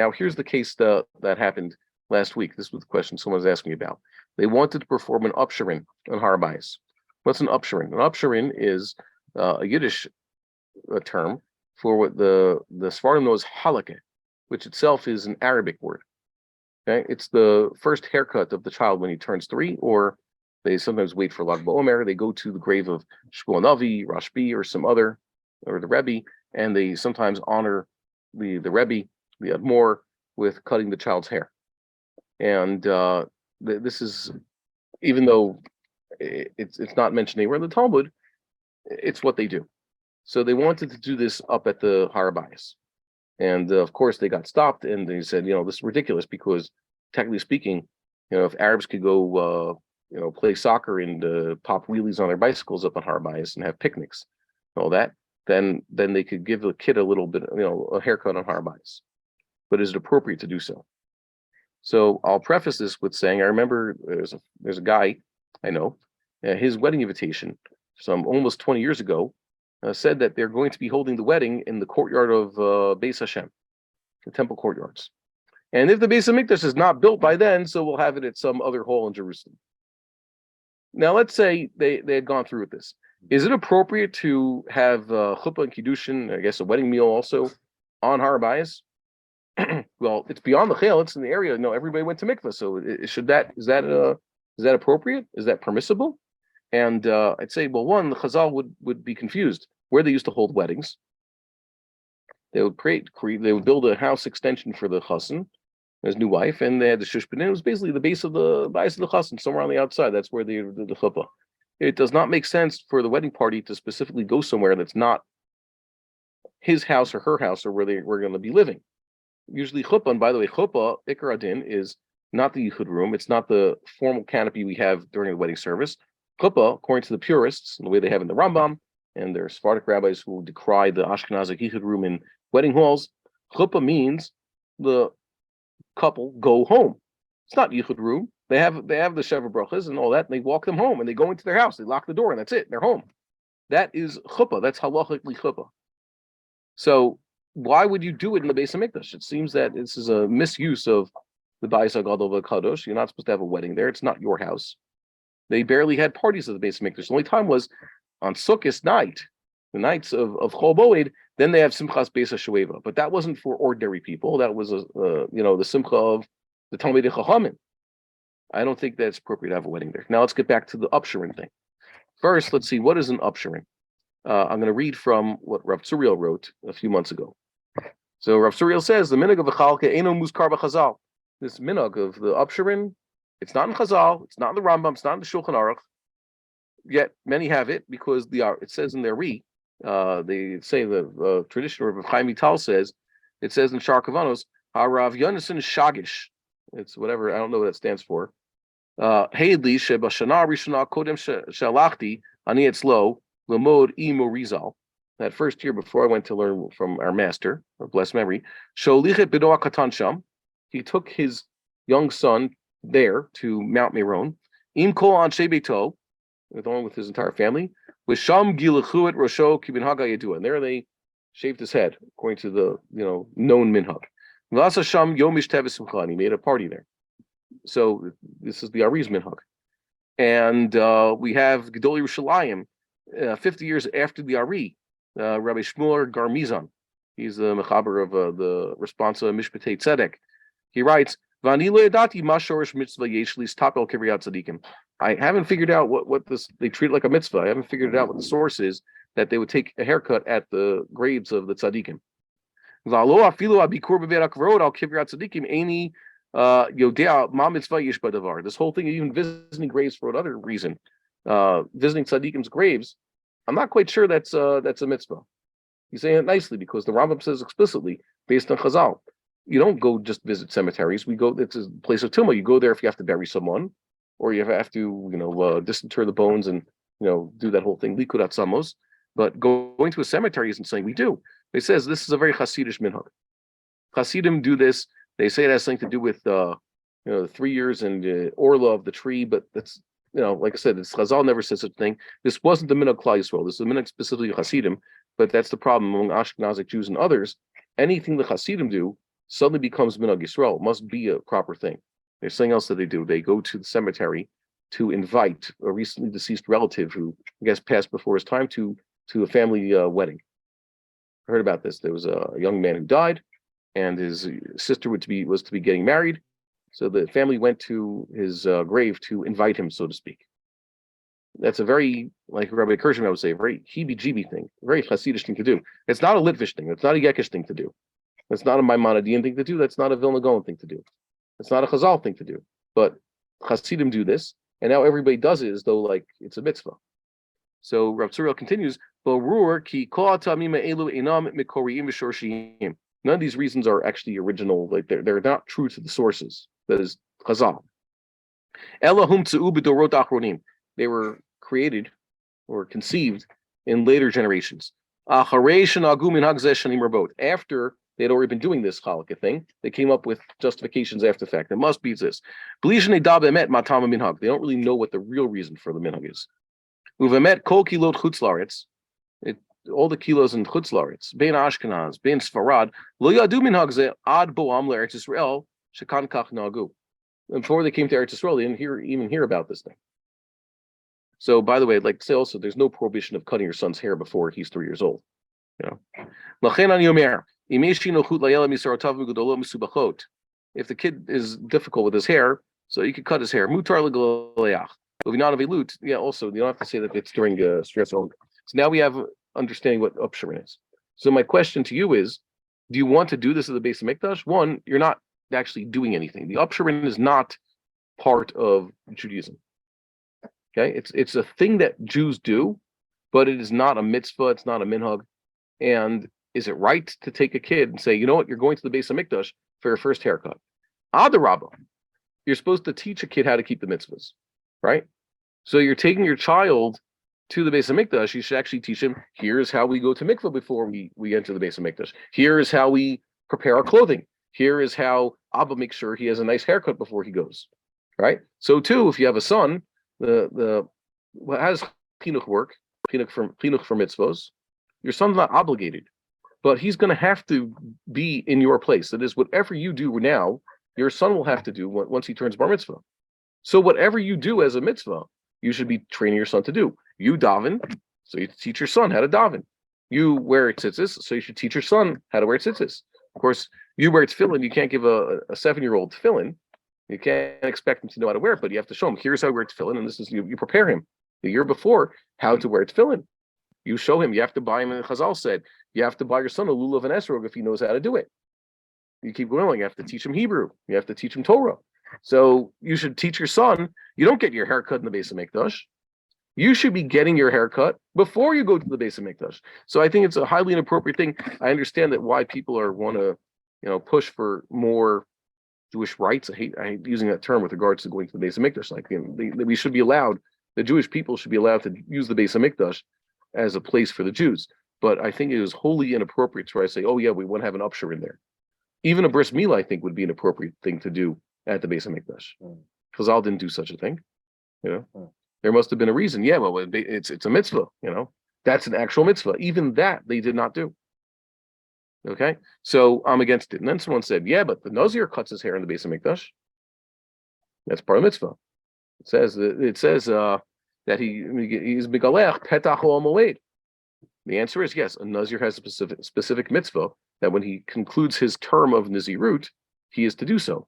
Now, here's the case that happened last week. This was the question someone was asking me about. They wanted to perform an Upsherin on Har Bayis. What's an Upsherin? An Upsherin is a Yiddish term for what the Sfardim knows halakha, which itself is an Arabic word. Okay, it's the first haircut of the child when he turns 3, or they sometimes wait for Lag BaOmer. They go to the grave of Shmuel Navi, Rashbi, or some other, or the Rebbe, and they sometimes honor the Rebbe, the Admor, with cutting the child's hair. And this is, even though it's not mentioned anywhere in the Talmud, it's what they do. So they wanted to do this up at the Har Bayis. And of course, they got stopped, and they said, this is ridiculous because, technically speaking, if Arabs could go, play soccer and pop wheelies on their bicycles up on Har Bayis and have picnics, and all that, then they could give the kid a little bit, a haircut on Har Bayis. But is it appropriate to do so? So I'll preface this with saying, I remember there's a guy I know, his wedding invitation, some almost 20 years ago, said that they're going to be holding the wedding in the courtyard of Beis Hashem, the temple courtyards. And if the Beis Hamikdash is not built by then, so we'll have it at some other hall in Jerusalem. Now, let's say they had gone through with this. Is it appropriate to have chuppah and kiddushin, I guess a wedding meal also, on Har Bayis? Well, it's beyond the chel; it's in the area. No, everybody went to mikvah. So is that appropriate? Is that permissible? And I'd say, well, one, the Chazal would be confused where they used to hold weddings. They would they would build a house extension for the chassan, his new wife, and they had the shushbin. It was basically the base of the chassan, somewhere on the outside. That's where they did the chuppah. It does not make sense for the wedding party to specifically go somewhere that's not his house or her house or where they were going to be living. Usually chuppah, and by the way, chuppah, Ikar Adin, is not the yichud room. It's not the formal canopy we have during the wedding service. Chuppah, according to the purists, and the way they have in the Rambam, and there are Sephardic rabbis who decry the Ashkenazic yichud room in wedding halls, chuppah means the couple go home. It's not yichud room. They have the Sheva Brachas and all that, and they walk them home, and they go into their house. They lock the door, and that's it. They're home. That is chuppah. That's halachically chuppah. So why would you do it in the Beis Hamikdash? It seems that this is a misuse of the Bayis HaGadol V'Kadosh. You're not supposed to have a wedding there. It's not your house. They barely had parties at the Beis Hamikdash. The only time was on Sukkot night, the nights of Chol Moed. Then they have Simchas Beis HaShoeva, but that wasn't for ordinary people. That was the Simcha of the Talmidei Chachamim. I don't think that's appropriate to have a wedding there. Now let's get back to the Upsherin thing. First, let's see, what is an Upsherin? I'm going to read from what Rav Tzuriel wrote a few months ago. So Rav Tzuriel says, the minhag of the Chalke eno muskar b'Chazal. This minhag of the Upsherin, it's not in Chazal, it's not in the Rambam, it's not in the Shulchan Aruch. Yet many have it because it says in their they say the tradition of Chaim Vital says, it says in Shar Kavanos, Harav Yonason Shagish. It's whatever, I don't know what that stands for. Heidli shebashana rishana kodem shalachti ani etzlo lemod imo Rizal. That first year before I went to learn from our master, of blessed memory, sholichet bidoa katan sham. He took his young son there to Mount Meron. Im kol anshe beito, along with his entire family. With sham gilachuet rosho kibin haga yedua, and there they shaved his head according to the known minhag. V'asa sham yom mishteves simcha. He made a party there. So this is the Ariz minhag, and we have Gedolei Yerushalayim, 50 years after the Ari. Rabbi Shmuel Garmizan, he's the mechaber of the responsa Mishpatei Tzedek. He writes, "Vani lo yadati ma shorish mitzvah yesh listapel kiryat tzadikim." I haven't figured out what this, they treat it like a mitzvah. I haven't figured out what the source is that they would take a haircut at the graves of the tzadikim. V'alo afilu abikur b'veit hakvarot al kiryat tzadikim eini yodea ma mitzvah yesh b'davar. This whole thing, even visiting graves for another reason, visiting tzadikim's graves, I'm not quite sure that's a mitzvah. He's saying it nicely because the Rambam says explicitly, based on Chazal, you don't go just visit cemeteries. It's a place of tumah. You go there if you have to bury someone, or you have to, disinter the bones and, do that whole thing, likud atzamos. But going to a cemetery isn't saying we do. It says this is a very Hasidish minhag. Hasidim do this. They say it has something to do with, the 3 years and orla of the tree, but that's, like I said, Chazal never says such a thing. This wasn't the minhag Klal Yisrael. This is the minhag specifically Hasidim, but that's the problem among Ashkenazic Jews and others. Anything the Hasidim do suddenly becomes Minhag Yisrael. It must be a proper thing. There's something else that they do. They go to the cemetery to invite a recently deceased relative who, I guess, passed before his time to a family wedding. I heard about this. There was a young man who died, and his sister was to be getting married. So the family went to his grave to invite him, so to speak. That's a very, like Rabbi Grossman would say, a very heebie-jeebie thing, a very Hasidish thing to do. It's not a Litvish thing. It's not a Yekish thing to do. That's not a Maimonidean thing to do. That's not a Vilna Gaon thing to do. It's not a Chazal thing to do. But Hasidim do this, and now everybody does it as though like it's a mitzvah. So Rav Tzuriel continues, Barur ki kol tamima elu einam mikoriim v'shorshiyim. None of these reasons are actually original. Like they're not true to the sources. That is Chazal. Elahum tzu b'dorot achronim. They were created or conceived in later generations. After they had already been doing this Halakha thing, they came up with justifications after the fact. It must be this. They don't really know what the real reason for the minhag is. All the kilos in Chutz La'aretz, Bein Ashkenaz, Bein Sfarad, lo yadu minhag ze ad boam le'Eretz Yisrael shekan kach nagu. And before they came to Eretz Yisrael, they didn't even hear about this thing. So, by the way, I'd like to say also, there's no prohibition of cutting your son's hair before he's 3 years old. You know, if the kid is difficult with his hair, so you could cut his hair. Yeah, also you don't have to say that it's during stress only. So now we have understanding what Upsherin is. So my question to you is, do you want to do this at the base of Mikdash? One, you're not actually doing anything. The Upsherin is not part of Judaism. Okay, it's a thing that Jews do, but it is not a mitzvah. It's not a minhag. And is it right to take a kid and say, you know what, you're going to the base of Mikdash for your first haircut? Adarabba, you're supposed to teach a kid how to keep the mitzvahs, right? So you're taking your child to the base of Mikdash. You should actually teach him, here's how we go to mikvah before we enter the base of Mikdash. Here is how we prepare our clothing. Here is how Abba makes sure he has a nice haircut before he goes, right? So too, if you have a son, how does chinuch work? Chinuch for mitzvos. Your son's not obligated, but he's going to have to be in your place. That is, whatever you do now, your son will have to do once he turns bar mitzvah. So whatever you do as a mitzvah, you should be training your son to do. You daven, so you teach your son how to daven. You wear tzitzis, so you should teach your son how to wear tzitzis. Of course, you wear tefillin, you can't give a 7-year-old tefillin. You can't expect him to know how to wear it, but you have to show him, here's how to wear tefillin, and this is, you prepare him the year before how to wear tefillin. You show him, you have to buy him, and Chazal said, you have to buy your son a lulav and esrog if he knows how to do it. You keep going, you have to teach him Hebrew, you have to teach him Torah. So you should teach your son, you don't get your haircut in the base of Mikdash. You should be getting your haircut before you go to the base of Mikdash. So I think it's a highly inappropriate thing. I understand that why people want to, push for more Jewish rights. I hate using that term with regards to going to the base of Mikdash. Like, we should be allowed, the Jewish people should be allowed to use the base of Mikdash as a place for the Jews. But I think it is wholly inappropriate to try to say, oh yeah, we want to have an Upsherin there. Even a bris milah, I think, would be an appropriate thing to do at the base of Mikdash. Chazal didn't do such a thing. There must have been a reason. Yeah, well, it's a mitzvah. That's an actual mitzvah. Even that they did not do. Okay, so I'm against it. And then someone said, yeah, but the Nazir cuts his hair in the base of Mikdash. That's part of mitzvah. It says that he's migalech petach moed. The answer is yes. A Nazir has a specific mitzvah that when he concludes his term of Nazirut, he is to do so.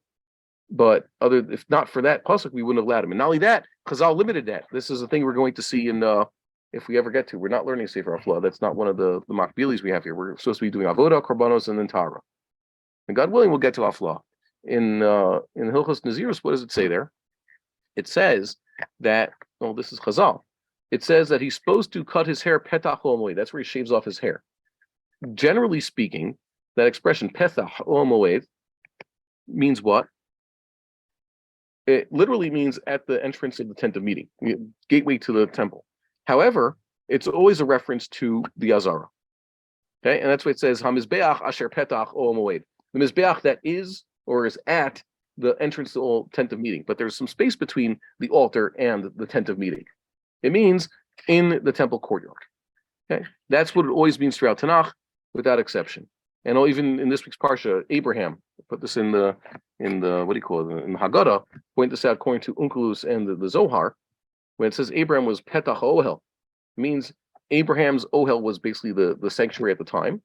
But if not for that pasuk, we wouldn't have allowed him. And not only that, Chazal limited that. This is a thing we're going to see in if we ever get to. We're not learning Sefer Haflah. That's not one of the makbilis we have here. We're supposed to be doing avodah, korbanos, and then Torah. And God willing, we'll get to Haflah. In Hilchos Nazirus, what does it say there? It says that, this is Chazal. It says that he's supposed to cut his hair petach moed. That's where he shaves off his hair. Generally speaking, that expression petach moed means what? It literally means at the entrance of the tent of meeting, gateway to the temple. However, it's always a reference to the Azara. Okay, and that's why it says Hamizbeach Asher Petach Ol Moed. The Mizbeach that is or is at the entrance to the tent of meeting, but there's some space between the altar and the tent of meeting. It means in the temple courtyard. Okay, that's what it always means throughout Tanakh, without exception. And even in this week's parsha, Abraham put this in the what do you call it, in the Haggadah, point this out according to Onkelos and the Zohar, when it says Abraham was Petach Ohel, it means Abraham's Ohel was basically the sanctuary at the time.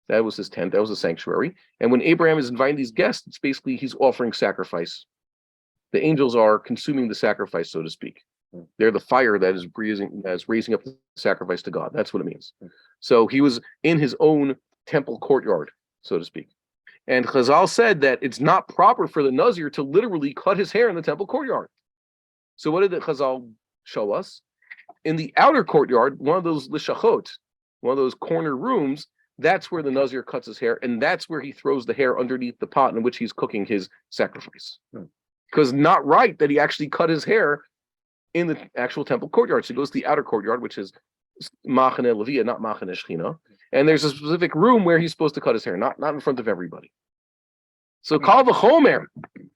That was his tent, that was the sanctuary. And when Abraham is inviting these guests, it's basically he's offering sacrifice. The angels are consuming the sacrifice, so to speak. They're the fire that is raising up the sacrifice to God. That's what it means. So he was in his own temple courtyard, so to speak. And Chazal said that it's not proper for the Nazir to literally cut his hair in the temple courtyard. So what did the Chazal show us? In the outer courtyard, one of those lishachot, one of those corner rooms, that's where the Nazir cuts his hair, and that's where he throws the hair underneath the pot in which he's cooking his sacrifice. Because not right that he actually cut his hair in the actual temple courtyard. So he goes to the outer courtyard, which is Machane Levia, not Machane Shechina. And there's a specific room where he's supposed to cut his hair, not in front of everybody. So Kal v'chomer,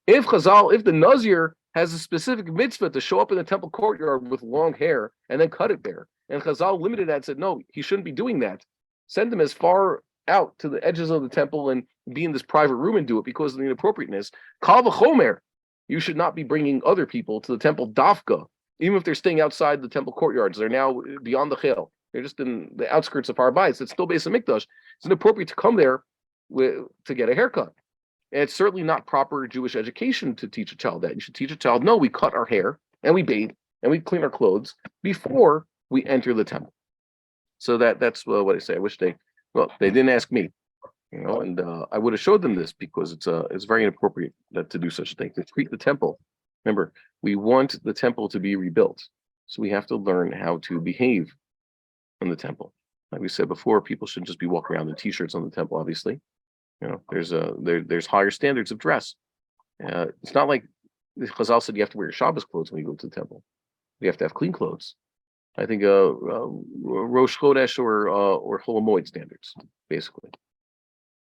if the Nazir has a specific mitzvah to show up in the temple courtyard with long hair and then cut it there, and Chazal limited that and said, no, he shouldn't be doing that. Send him as far out to the edges of the temple and be in this private room and do it because of the inappropriateness. Kal v'chomer, you should not be bringing other people to the temple dafka, even if they're staying outside the temple courtyards. They're now beyond the chel. They're just in the outskirts of Har Bayis. It's still Beis Hamikdash. It's inappropriate to come there to get a haircut. And it's certainly not proper Jewish education to teach a child that. You should teach a child, no, we cut our hair and we bathe and we clean our clothes before we enter the temple. So that's what I say. I wish they didn't ask me, and I would have showed them this because it's very inappropriate to do such a thing, to treat the temple. Remember, we want the temple to be rebuilt, so we have to learn how to behave in the temple. Like we said before, people shouldn't just be walking around in t-shirts on the temple. Obviously, there's higher standards of dress. It's not like Chazal said you have to wear your Shabbos clothes when you go to the temple. You have to have clean clothes. I think Rosh Chodesh or Chol Hamoed standards, basically.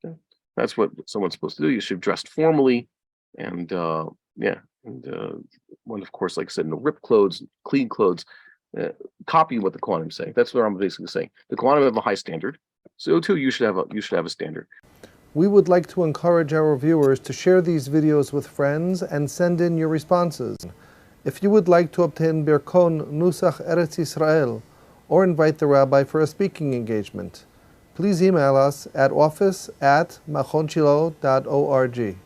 Okay. That's what someone's supposed to do. You should dress formally, and one, of course, like I said, no ripped clothes, clean clothes. Copy what the Kohanim say. That's what I'm basically saying. The Kohanim have a high standard, so too you should have a standard. We would like to encourage our viewers to share these videos with friends and send in your responses. If you would like to obtain Birkon Nusach Eretz Yisrael or invite the rabbi for a speaking engagement, please email us at office@machonshilo.org.